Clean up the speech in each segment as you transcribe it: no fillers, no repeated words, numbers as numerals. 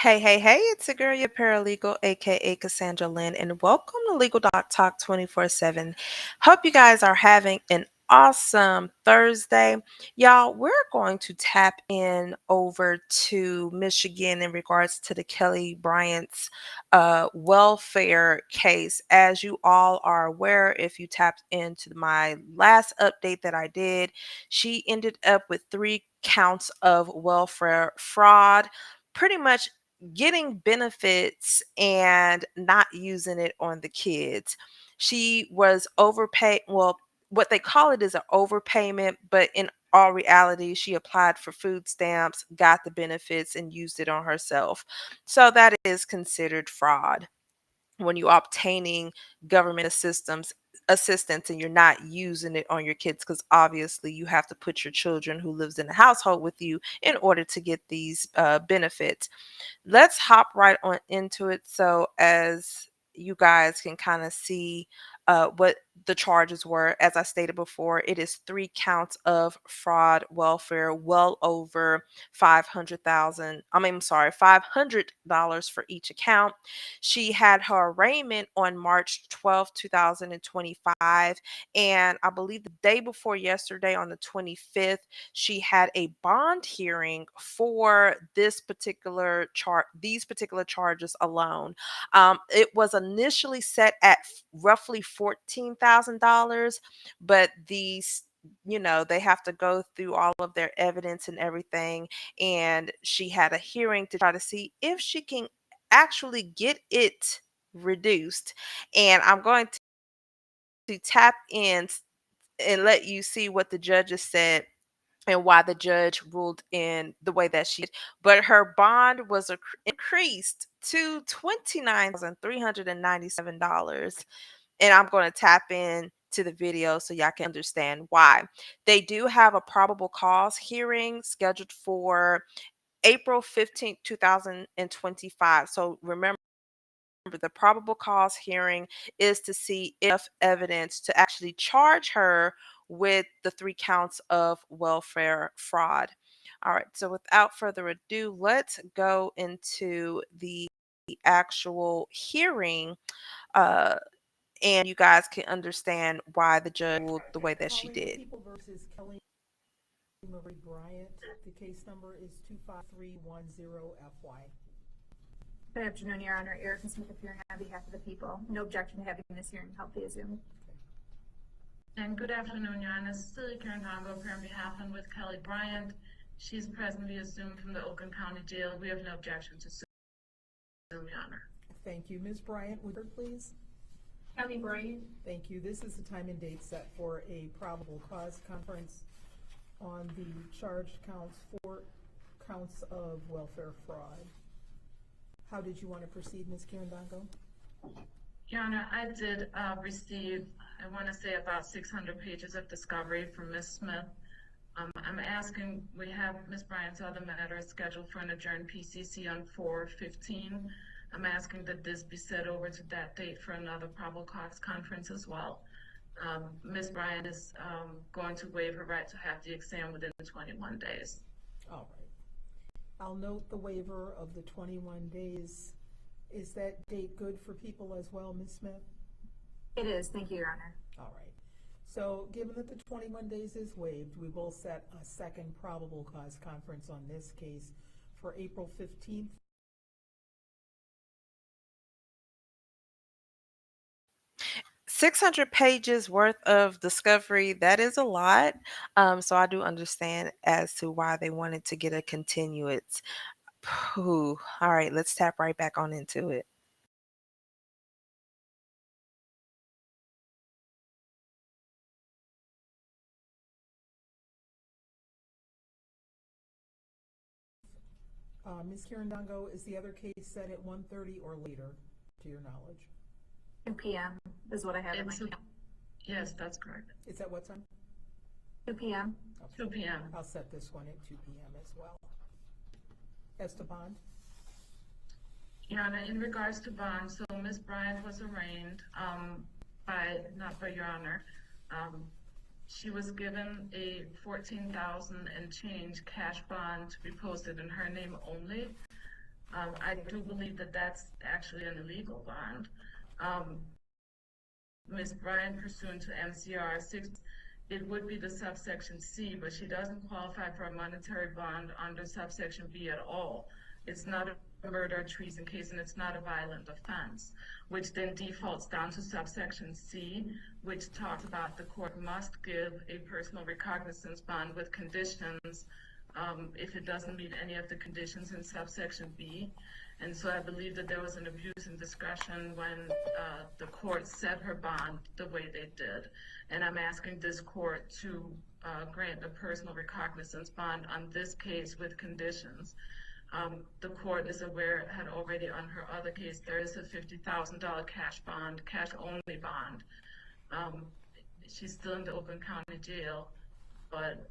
Hey, it's a girl, your paralegal, aka Cassandra Lynn, and welcome to Legal Doc Talk 24/7. Hope you guys are having an awesome Thursday. Y'all, we're going to tap in over to Michigan in regards to the Kelli Bryant's welfare case. As you all are aware, if you tapped into my last update that I did, she ended up with 3 counts of welfare fraud. Pretty much getting benefits and not using it on the kids. She was overpaid. Well, what they call it is an overpayment, but in all reality, she applied for food stamps, got the benefits, and used it on herself. So that is considered fraud when you're obtaining government assistance and you're not using it on your kids, because obviously you have to put your children who lives in the household with you in order to get these benefits. Let's hop right on into it. So, as you guys can kind of see what the charges were, as I stated before, it is 3 counts of fraud welfare, well over 500,000. I'm sorry, $500 for each account. She had her arraignment on March 12th, 2025, and I believe the day before yesterday, on the 25th, she had a bond hearing for these particular charges alone. It was initially set at roughly $14,000, but they have to go through all of their evidence and everything. And she had a hearing to try to see if she can actually get it reduced. And I'm going to tap in and let you see what the judges said and why the judge ruled in the way that she did. But her bond was increased to $29,397. And I'm going to tap in to the video so y'all can understand why. They do have a probable cause hearing scheduled for April 15th, 2025. So remember, the probable cause hearing is to see if evidence to actually charge her with the 3 counts of welfare fraud. All right, so without further ado, let's go into the actual hearing, uh, and you guys can understand why the judge ruled the way that she Calling did. People versus Kelly Bryant. The case number is 25310FY. Good afternoon, Your Honor. Erica Smith appearing on behalf of the people. No objection to having this hearing held via Zoom. And good afternoon, Your Honor. Cecilia Karen Hongo here on behalf and with Kelli Bryant. She's present via Zoom from the Oakland County Jail. We have no objection to Zoom, Your Honor. Thank you. Ms. Bryant, would you please? Kelli Bryant. Thank you. This is the time and date set for a probable cause conference on the charged counts, 4 counts of welfare fraud. How did you want to proceed, Ms. Kirandongo? Your Honor, I did receive, I want to say, about 600 pages of discovery from Ms. Smith. I'm asking, we have Ms. Bryant's other matter scheduled for an adjourned PCC on 4/15. I'm asking that this be set over to that date for another probable cause conference as well. Ms. Bryant is going to waive her right to have the exam within 21 days. All right. I'll note the waiver of the 21 days. Is that date good for people as well, Ms. Smith? It is. Thank you, Your Honor. All right. So given that the 21 days is waived, we will set a second probable cause conference on this case for April 15th. 600 pages worth of discovery, that is a lot. So I do understand as to why they wanted to get a continuance. All right, let's tap right back on into it. Ms. Kirandongo, is the other case set at 1:30 or later, to your knowledge? 2 p.m. is what I have in my account. Yes, that's correct. It's at what time? 2 p.m. Okay. 2 p.m. I'll set this one at 2 p.m. as well. Esteban? Your Honor, in regards to bond, so Ms. Bryant was arraigned not by Your Honor. She was given a $14,000 and change cash bond to be posted in her name only. I do believe that that's actually an illegal bond. Um, Ms. Bryant, pursuant to MCR 6, it would be the subsection C, but she doesn't qualify for a monetary bond under subsection B at all. It's not a murder or treason case, and it's not a violent offense, which then defaults down to subsection C, which talks about the court must give a personal recognizance bond with conditions if it doesn't meet any of the conditions in subsection B. And so I believe that there was an abuse in discretion when the court set her bond the way they did. And I'm asking this court to grant a personal recognizance bond on this case with conditions. The court is aware, had already on her other case, there is a $50,000 cash bond, cash only bond. Um, she's still in the Oakland County Jail, but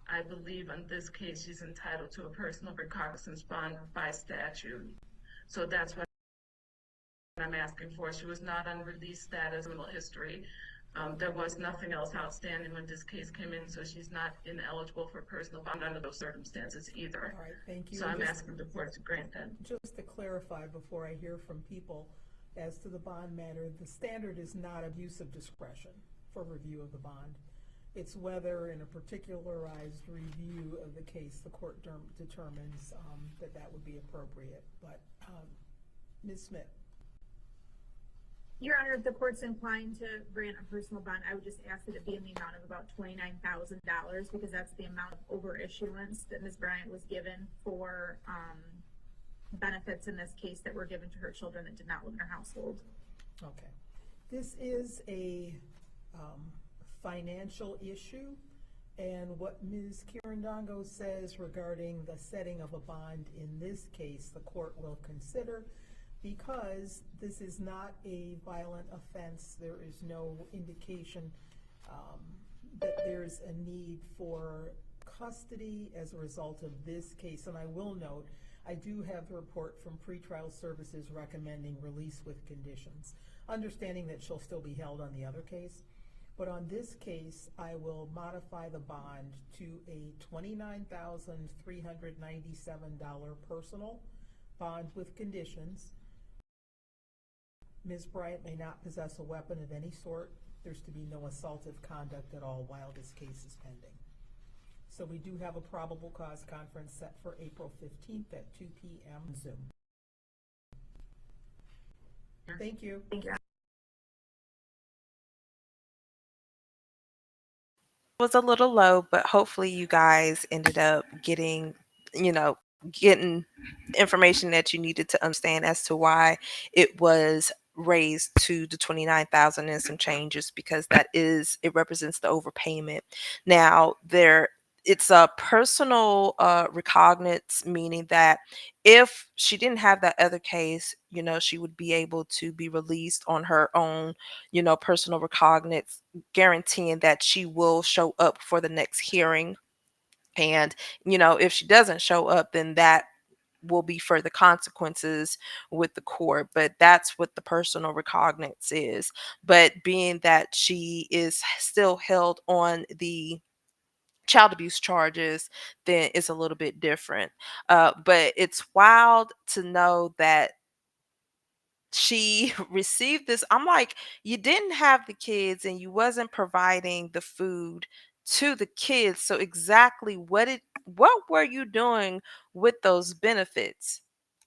I believe in this case she's entitled to a personal recognizance bond by statute. So that's what I'm asking for. She was not on release status, criminal history. There was nothing else outstanding when this case came in, so she's not ineligible for personal bond under those circumstances either. All right, thank you. So I'm asking the court to grant that. Just to clarify before I hear from people as to the bond matter, the standard is not abuse of discretion for review of the bond. It's whether in a particularized review of the case, the court determines that that would be appropriate. But Ms. Smith. Your Honor, if the court's inclined to grant a personal bond, I would just ask that it be in the amount of about $29,000 because that's the amount of overissuance that Ms. Bryant was given for benefits in this case that were given to her children that did not live in her household. Okay. This is a financial issue, and what Ms. Kirandongo says regarding the setting of a bond in this case, the court will consider. Because this is not a violent offense, there is no indication that there's a need for custody as a result of this case. And I will note, I do have the report from pretrial services recommending release with conditions, understanding that she'll still be held on the other case. But on this case, I will modify the bond to a $29,397 personal bond with conditions. Ms. Bryant may not possess a weapon of any sort. There's to be no assaultive conduct at all while this case is pending. So we do have a probable cause conference set for April 15th at 2 p.m. Zoom. Thank you. Thank you. Was a little low, but hopefully you guys ended up getting, getting information that you needed to understand as to why it was raised to the 29,000 and some changes, because it represents the overpayment. Now, it's a personal recognizance, meaning that if she didn't have that other case, she would be able to be released on her own, personal recognizance, guaranteeing that she will show up for the next hearing. And, if she doesn't show up, then that will be further consequences with the court. But that's what the personal recognizance is. But being that she is still held on the child abuse charges, then it's a little bit different. But it's wild to know that she received this. I'm like, you didn't have the kids and you wasn't providing the food to the kids. So exactly what were you doing with those benefits?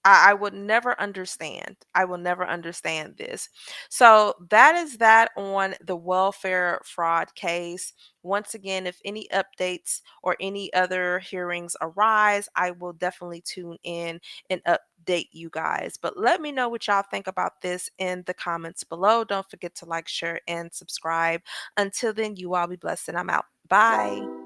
I would never understand. I will never understand this. So that is that on the welfare fraud case. Once again, if any updates or any other hearings arise, I will definitely tune in and update you guys. But let me know what y'all think about this in the comments below. Don't forget to like, share, and subscribe. Until then, you all be blessed, and I'm out. Bye.